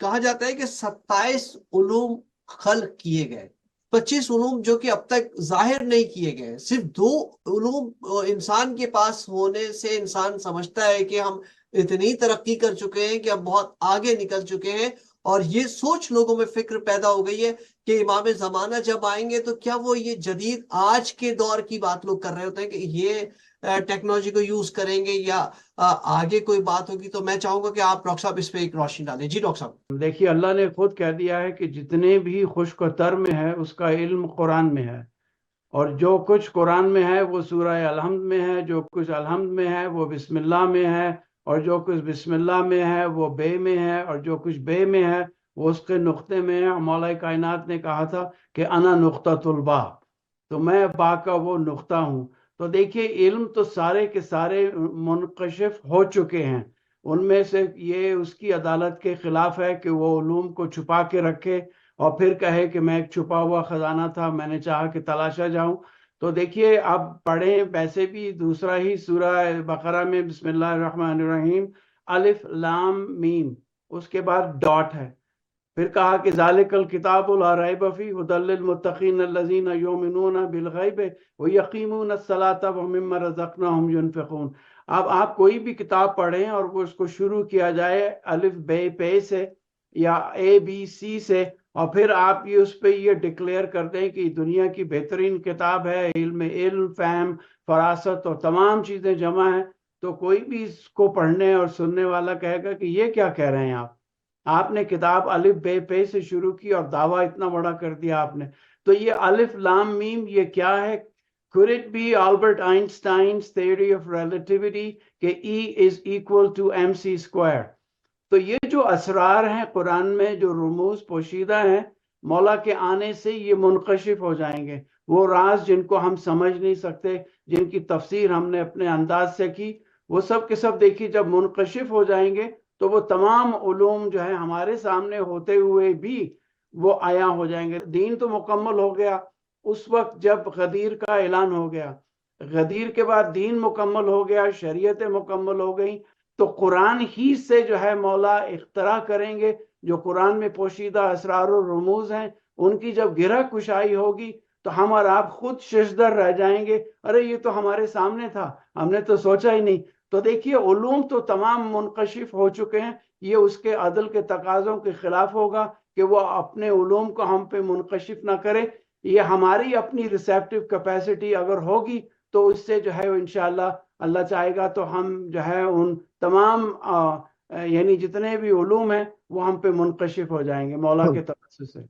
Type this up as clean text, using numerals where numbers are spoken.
کہا جاتا ہے کہ 27 علوم خلق کیے گئے، 25 علوم جو کہ اب تک ظاہر نہیں کیے گئے، صرف 2 علوم انسان کے پاس ہونے سے انسان سمجھتا ہے کہ ہم اتنی ترقی کر چکے ہیں کہ ہم بہت آگے نکل چکے ہیں، اور یہ سوچ لوگوں میں فکر پیدا ہو گئی ہے کہ امام زمانہ جب آئیں گے تو کیا وہ یہ جدید آج کے دور کی بات لوگ کر رہے ہوتے ہیں کہ یہ ٹیکنالوجی کو یوز کریں گے یا آگے کوئی بات ہوگی؟ تو میں چاہوں گا کہ آپ ڈاکٹر صاحب اس پہ ایک روشنی ڈالیں. جی ڈاکٹر صاحب. دیکھیے، اللہ نے خود کہہ دیا ہے کہ جتنے بھی خشک و تر میں ہے اس کا علم قرآن میں ہے، اور جو کچھ قرآن میں ہے وہ سورہ الحمد میں ہے، جو کچھ الحمد میں ہے وہ بسم اللہ میں ہے، اور جو کچھ بسم اللہ میں ہے وہ بے میں ہے، اور جو کچھ بے میں ہے وہ اس کے نقطے میں ہے. مولا کائنات نے کہا تھا کہ انا نقطۃ الباء، تو میں با کا وہ نقطہ ہوں. تو دیکھیے، علم تو سارے کے سارے منکشف ہو چکے ہیں. ان میں سے یہ اس کی عدالت کے خلاف ہے کہ وہ علوم کو چھپا کے رکھے اور پھر کہے کہ میں ایک چھپا ہوا خزانہ تھا، میں نے چاہا کہ تلاشا جاؤں. تو دیکھیے، اب پڑھیں، ویسے بھی دوسرا ہی سورہ بقرہ میں بسم اللہ الرحمن الرحیم، الف لام میم، اس کے بعد ڈاٹ ہے. پھر کہا کہ ذالک الکتاب لا ریب فیہ ھدی للمتقین الذین یؤمنون بالغیب ویقیمون الصلاۃ ومما رزقناہم ینفقون. اب آپ کوئی بھی کتاب پڑھیں اور وہ اس کو شروع کیا جائے الف بے پے سے یا اے بی سی سے، اور پھر آپ یہ اس پہ یہ ڈکلیئر کر دیں کہ دنیا کی بہترین کتاب ہے، علم فہم فراست اور تمام چیزیں جمع ہیں، تو کوئی بھی اس کو پڑھنے اور سننے والا کہے گا کہ یہ کیا کہہ رہے ہیں آپ نے کتاب الف بے پے سے شروع کی اور دعویٰ اتنا بڑا کر دیا آپ نے. تو یہ الف لام میم یہ کیا ہے؟ Could it be Albert Einstein's theory of relativity کہ E is equal to mc square؟ تو یہ جو اسرار ہیں قرآن میں، جو رموز پوشیدہ ہیں، مولا کے آنے سے یہ منکشف ہو جائیں گے. وہ راز جن کو ہم سمجھ نہیں سکتے، جن کی تفسیر ہم نے اپنے انداز سے کی، وہ سب کے سب دیکھیے جب منکشف ہو جائیں گے تو وہ تمام علوم جو ہے ہمارے سامنے ہوتے ہوئے بھی وہ عیاں ہو جائیں گے. دین تو مکمل ہو گیا اس وقت جب غدیر کا اعلان ہو گیا، غدیر کے بعد دین مکمل ہو گیا، شریعتیں مکمل ہو گئیں، تو قرآن ہی سے جو ہے مولا اختراع کریں گے. جو قرآن میں پوشیدہ اسرار و رموز ہیں ان کی جب گرہ کشائی ہوگی تو ہم اور آپ خود ششدر رہ جائیں گے، ارے یہ تو ہمارے سامنے تھا، ہم نے تو سوچا ہی نہیں. تو دیکھیے، علوم تو تمام منکشف ہو چکے ہیں. یہ اس کے عدل کے تقاضوں کے خلاف ہوگا کہ وہ اپنے علوم کو ہم پہ منکشف نہ کرے. یہ ہماری اپنی ریسیپٹیو کیپیسٹی اگر ہوگی تو اس سے جو ہے انشاءاللہ اللہ چاہے گا تو ہم جو ہے ان تمام یعنی جتنے بھی علوم ہیں وہ ہم پہ منکشف ہو جائیں گے مولا کے توسط سے.